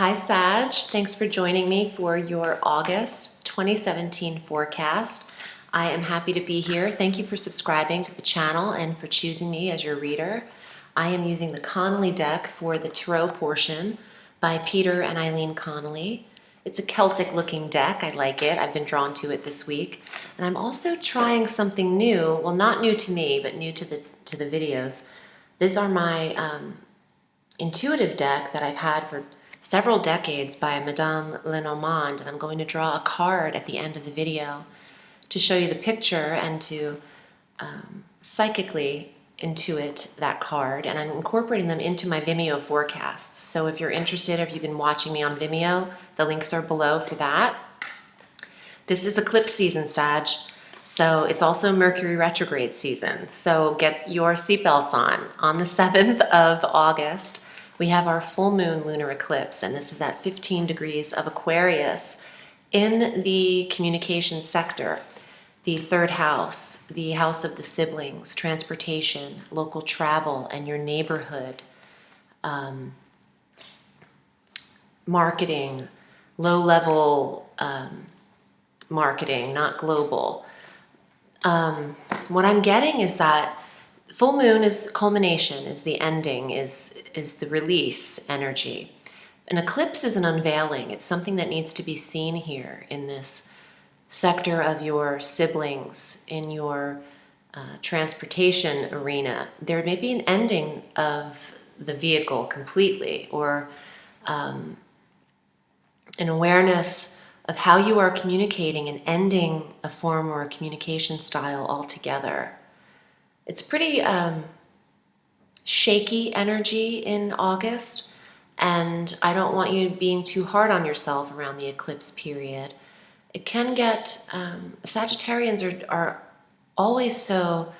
Hi Sag, thanks for joining me for your August 2017 forecast. I am happy to be here. Thank you for subscribing to the channel and for choosing me as your reader. I am using the Connolly deck for the tarot portion by Peter and Eileen Connolly. It's a Celtic looking deck. I like it. I've been drawn to it this week. And I'm also trying something new. Well, not new to me, but new to the videos. These are my intuitive deck that I've had for several decades by Madame Lenormand, and I'm going to draw a card at the end of the video to show you the picture and to psychically intuit that card, and I'm incorporating them into my Vimeo forecasts. So if you're interested, if you've been watching me on Vimeo, the links are below for that. This is eclipse season, Sag, so it's also Mercury retrograde season. So get your seatbelts on. On the 7th of August, we have our full moon lunar eclipse, and this is at 15 degrees of Aquarius in the communication sector, the third house, the house of the siblings, transportation, local travel, and your neighborhood, marketing, low-level marketing, not global. What I'm getting is that full moon is culmination, is the ending, is the release energy. An eclipse is an unveiling. It's something that needs to be seen here in this sector of your siblings, in your transportation arena. There may be an ending of the vehicle completely, or an awareness of how you are communicating and ending a form or a communication style altogether. It's pretty shaky energy in August, and I don't want you being too hard on yourself around the eclipse period. It can get, Sagittarians are always so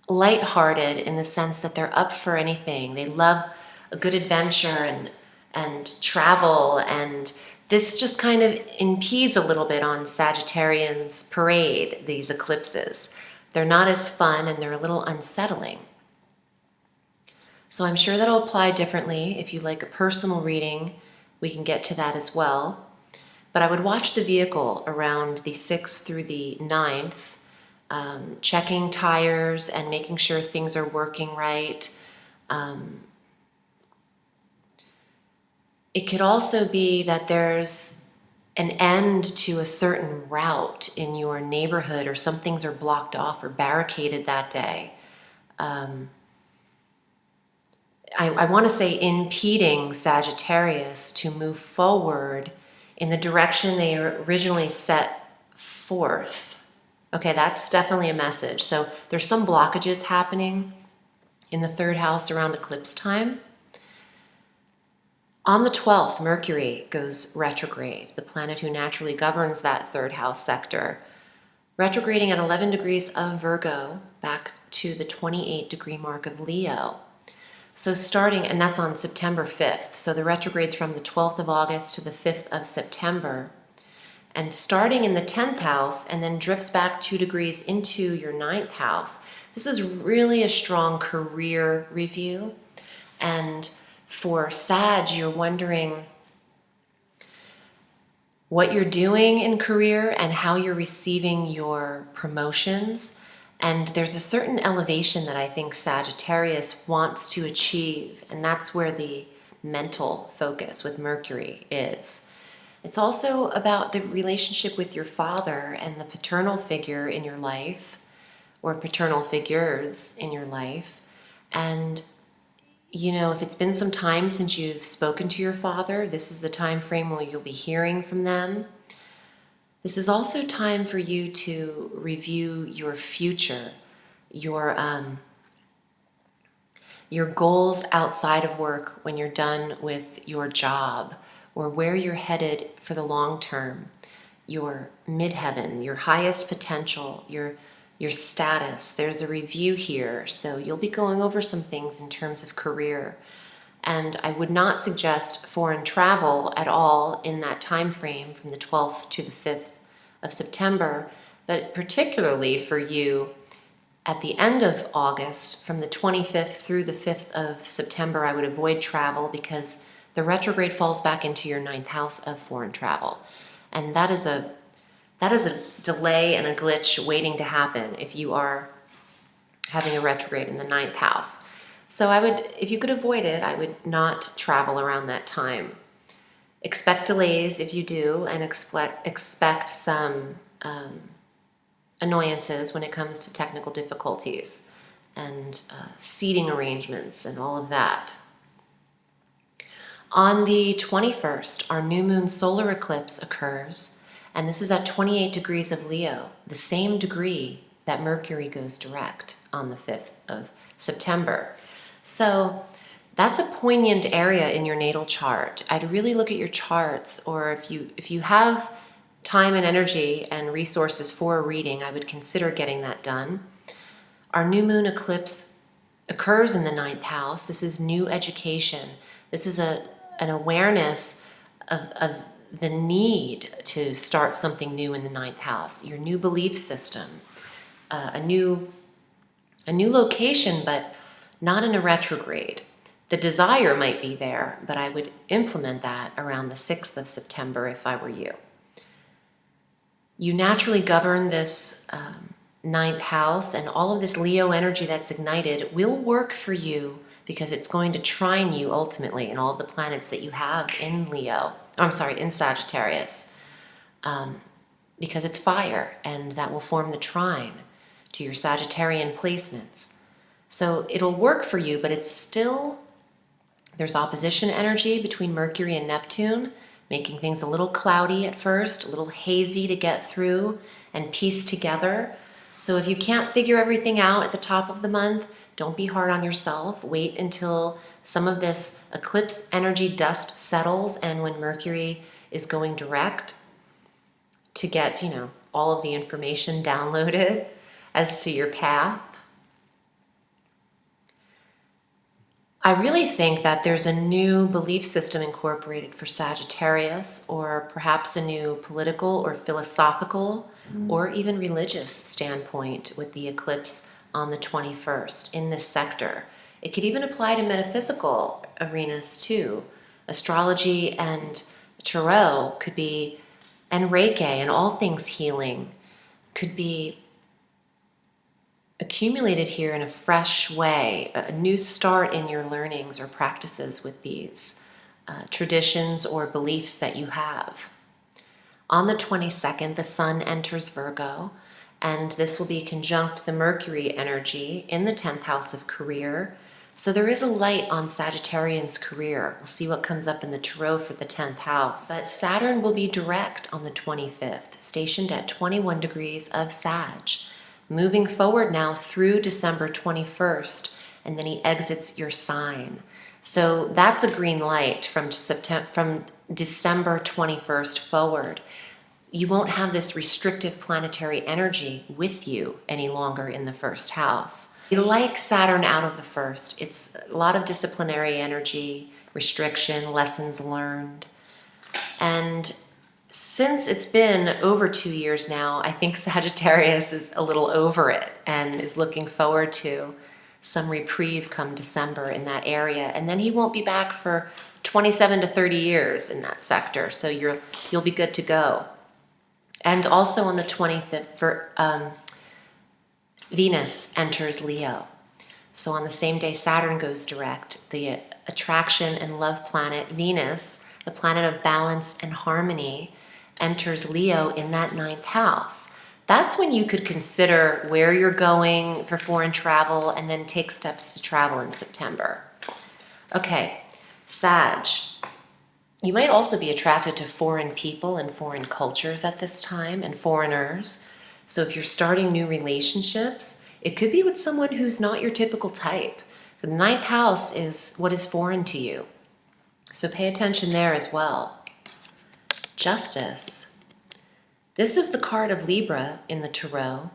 lighthearted in the sense that they're up for anything. They love a good adventure and travel, and this just kind of impedes a little bit on Sagittarians' parade, these eclipses. They're not as fun and they're a little unsettling. So I'm sure that'll apply differently. If you like a personal reading, we can get to that as well. But I would watch the vehicle around the 6th through the 9th, checking tires and making sure things are working right. It could also be that there's an end to a certain route in your neighborhood, or some things are blocked off or barricaded that day. I want to say impeding Sagittarius to move forward in the direction they originally set forth. Okay, that's definitely a message. So there's some blockages happening in the third house around eclipse time. On the 12th, Mercury goes retrograde, the planet who naturally governs that third house sector, retrograding at 11 degrees of Virgo back to the 28 degree mark of Leo. So starting, and that's on September 5th, so the retrograde's from the 12th of August to the 5th of September, and starting in the 10th house and then drifts back 2 degrees into your 9th house. This is really a strong career review, and for Sag, you're wondering what you're doing in career and how you're receiving your promotions. And there's a certain elevation that I think Sagittarius wants to achieve, and that's where the mental focus with Mercury is. It's also about the relationship with your father and the paternal figure in your life, or paternal figures in your life. And you know, if it's been some time since you've spoken to your father, this is the time frame where you'll be hearing from them. This is also time for you to review your future, your goals outside of work when you're done with your job, or where you're headed for the long term, your midheaven, your highest potential, your status. There's a review here, so you'll be going over some things in terms of career. And I would not suggest foreign travel at all in that time frame from the 12th to the 5th of September, but particularly for you at the end of August, from the 25th through the 5th of September, I would avoid travel because the retrograde falls back into your 9th house of foreign travel. And that is a delay and a glitch waiting to happen if you are having a retrograde in the 9th house. So I would, if you could avoid it, I would not travel around that time. Expect delays if you do, and expect some annoyances when it comes to technical difficulties and seating arrangements and all of that. On the 21st, our new moon solar eclipse occurs, and this is at 28 degrees of Leo, the same degree that Mercury goes direct on the 5th of September. So that's a poignant area in your natal chart. I'd really look at your charts, or if you have time and energy and resources for a reading, I would consider getting that done. Our new moon eclipse occurs in the 9th house. This is new education. This is an awareness of the need to start something new in the 9th house, your new belief system, a new location, but not in a retrograde. The desire might be there, but I would implement that around the 6th of September if I were you. You naturally govern this 9th house, and all of this Leo energy that's ignited will work for you because it's going to trine you ultimately in all of the planets that you have in in Sagittarius, because it's fire, and that will form the trine to your Sagittarian placements. So it'll work for you, but it's still, there's opposition energy between Mercury and Neptune, making things a little cloudy at first, a little hazy to get through and piece together. So if you can't figure everything out at the top of the month, don't be hard on yourself. Wait until some of this eclipse energy dust settles, and when Mercury is going direct, to get, all of the information downloaded as to your path. I really think that there's a new belief system incorporated for Sagittarius, or perhaps a new political or philosophical or even religious standpoint with the eclipse on the 21st in this sector. It could even apply to metaphysical arenas too. Astrology and tarot could be, and Reiki and all things healing could be accumulated here in a fresh way, a new start in your learnings or practices with these traditions or beliefs that you have. On the 22nd, the Sun enters Virgo, and this will be conjunct the Mercury energy in the 10th house of career. So there is a light on Sagittarian's career. We'll see what comes up in the tarot for the 10th house. But Saturn will be direct on the 25th, stationed at 21 degrees of Sag, moving forward now through December 21st, and then he exits your sign. So that's a green light from December 21st forward. You won't have this restrictive planetary energy with you any longer in the first house. You like Saturn out of the first. It's a lot of disciplinary energy, restriction, lessons learned. And since it's been over 2 years now, I think Sagittarius is a little over it and is looking forward to some reprieve come December in that area. And then he won't be back for 27 to 30 years in that sector. So you'll be good to go. And also on the 25th, Venus enters Leo. So on the same day Saturn goes direct, the attraction and love planet Venus, the planet of balance and harmony, enters Leo in that 9th house. That's when you could consider where you're going for foreign travel and then take steps to travel in September. Okay, Sag. You might also be attracted to foreign people and foreign cultures at this time, and foreigners. So if you're starting new relationships, it could be with someone who's not your typical type. The 9th house is what is foreign to you. So pay attention there as well. Justice. This is the card of Libra in the tarot,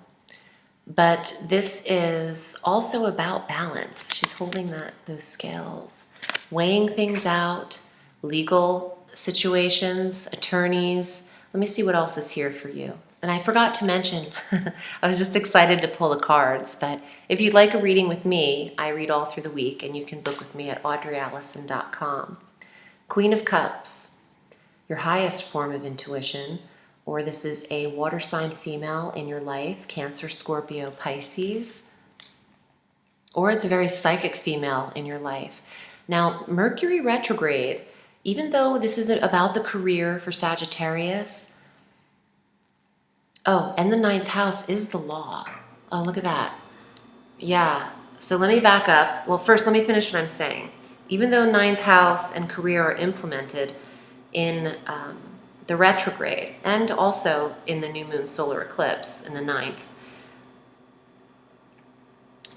but this is also about balance. She's holding those scales, weighing things out, legal situations, attorneys. Let me see what else is here for you. And I forgot to mention, I was just excited to pull the cards, but if you'd like a reading with me, I read all through the week, and you can book with me at audreyalison.com. Queen of Cups, your highest form of intuition, or this is a water sign female in your life, Cancer, Scorpio, Pisces, or it's a very psychic female in your life. Now, Mercury retrograde, even though this is about the career for Sagittarius, oh, and the 9th house is the law. Oh, look at that. Yeah, so let me back up. Well, first, let me finish what I'm saying. Even though 9th house and career are implemented in the retrograde and also in the new moon solar eclipse in the 9th,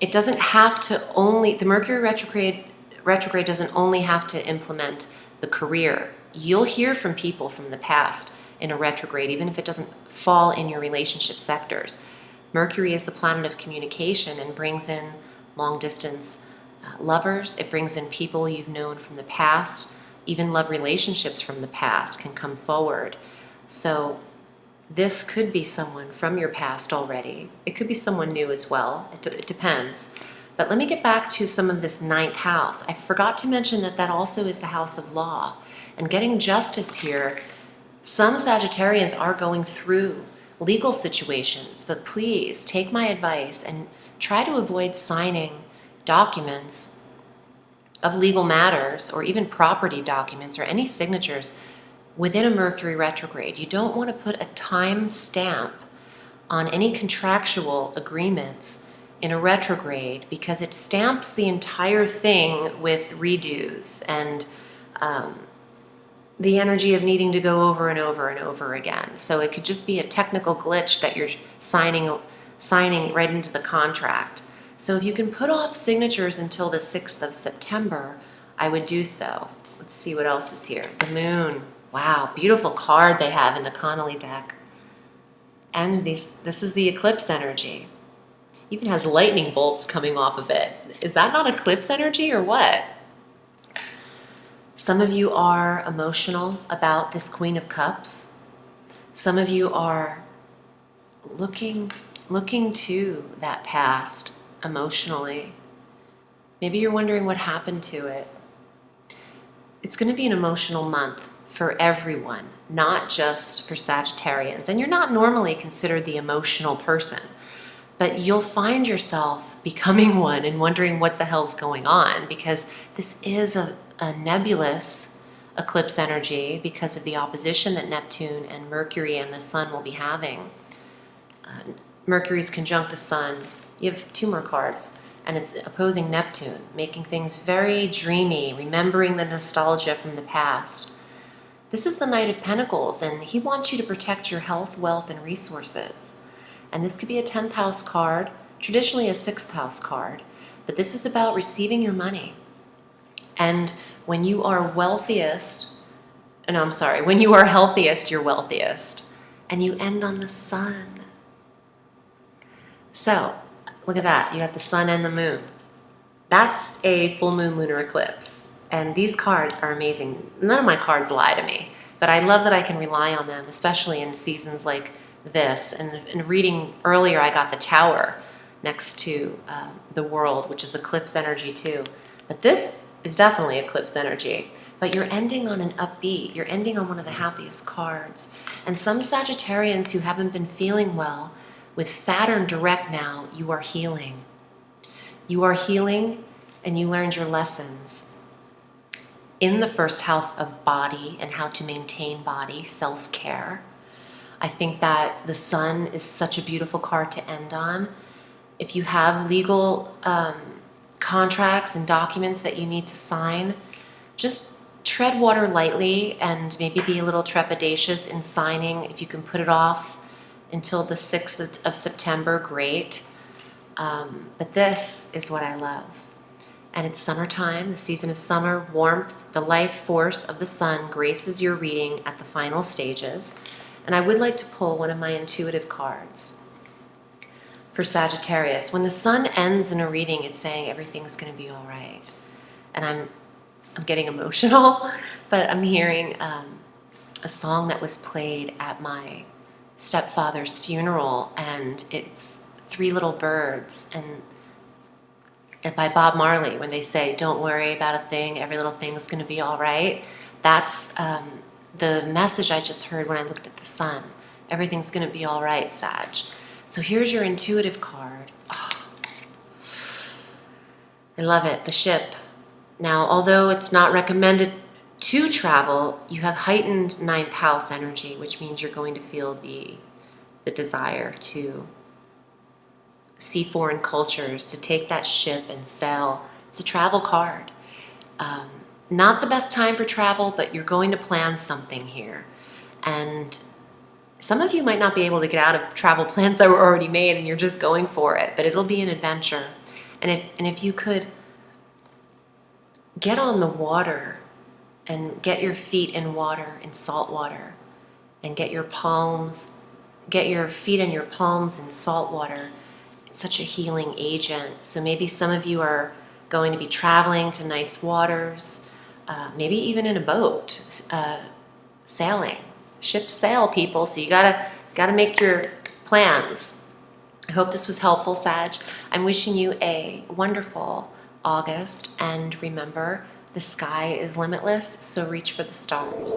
it doesn't have to only, the Mercury retrograde doesn't only have to implement the career. You'll hear from people from the past in a retrograde, even if it doesn't fall in your relationship sectors. Mercury is the planet of communication and brings in long distance lovers. It brings in people you've known from the past. Even love relationships from the past can come forward. So this could be someone from your past already. It could be someone new as well. It depends. But let me get back to some of this 9th house. I forgot to mention that that also is the house of law. And getting justice here, some Sagittarians are going through legal situations, but please take my advice and try to avoid signing documents of legal matters or even property documents or any signatures within a Mercury retrograde. You don't want to put a time stamp on any contractual agreements in a retrograde because it stamps the entire thing with redos and the energy of needing to go over and over and over again. So it could just be a technical glitch that you're signing right into the contract. So if you can put off signatures until the 6th of September, I would do so. Let's see what else is here. The moon. Wow, beautiful card they have in the Connolly deck. And this is the eclipse energy. Even has lightning bolts coming off of it. Is that not eclipse energy or what? Some of you are emotional about this Queen of Cups. Some of you are looking to that past emotionally. Maybe you're wondering what happened to it. It's going to be an emotional month for everyone, not just for Sagittarians. And you're not normally considered the emotional person, but you'll find yourself becoming one and wondering what the hell's going on, because this is a nebulous eclipse energy because of the opposition that Neptune and Mercury and the Sun will be having. Mercury's conjunct the Sun. You have 2 more cards, and it's opposing Neptune, making things very dreamy, remembering the nostalgia from the past. This is the Knight of Pentacles, and he wants you to protect your health, wealth, and resources. And this could be a 10th house card, traditionally a 6th house card, but this is about receiving your money. And when you are wealthiest, when you are healthiest, you're wealthiest. And you end on the Sun. So, look at that. You got the Sun and the Moon. That's a full moon lunar eclipse. And these cards are amazing. None of my cards lie to me, but I love that I can rely on them, especially in seasons like this. And in reading earlier, I got the Tower next to the World, which is eclipse energy too. But this is definitely eclipse energy. But you're ending on an upbeat. You're ending on one of the happiest cards. And some Sagittarians who haven't been feeling well, with Saturn direct now, you are healing. You are healing, and you learned your lessons in the first house of body and how to maintain body, self-care. I think that the Sun is such a beautiful card to end on. If you have legal contracts and documents that you need to sign, just tread water lightly and maybe be a little trepidatious in signing. If you can put it off until the 6th of September, great. But this is what I love. And it's summertime, the season of summer, warmth, the life force of the Sun graces your reading at the final stages. And I would like to pull one of my intuitive cards for Sagittarius. When the Sun ends in a reading, it's saying everything's going to be all right. And I'm getting emotional, but I'm hearing a song that was played at my stepfather's funeral, and it's Three Little Birds, and by Bob Marley, when they say, don't worry about a thing, every little thing's going to be all right. That's the message I just heard when I looked at the sun. Everything's going to be all right, Sag. So here's your intuitive card. Oh, I love it, the ship. Now, although it's not recommended to travel, you have heightened ninth house energy, which means you're going to feel the desire to see foreign cultures, to take that ship and sail. It's a travel card. Not the best time for travel, but you're going to plan something here. And some of you might not be able to get out of travel plans that were already made and you're just going for it, but it'll be an adventure. And if you could get on the water and get your feet in water, in salt water, and get your feet and your palms in salt water, it's such a healing agent. So maybe some of you are going to be traveling to nice waters, maybe even in a boat, sailing. Ships sail, people, so you gotta make your plans. I hope this was helpful, Sag. I'm wishing you a wonderful August, and remember, the sky is limitless, so reach for the stars.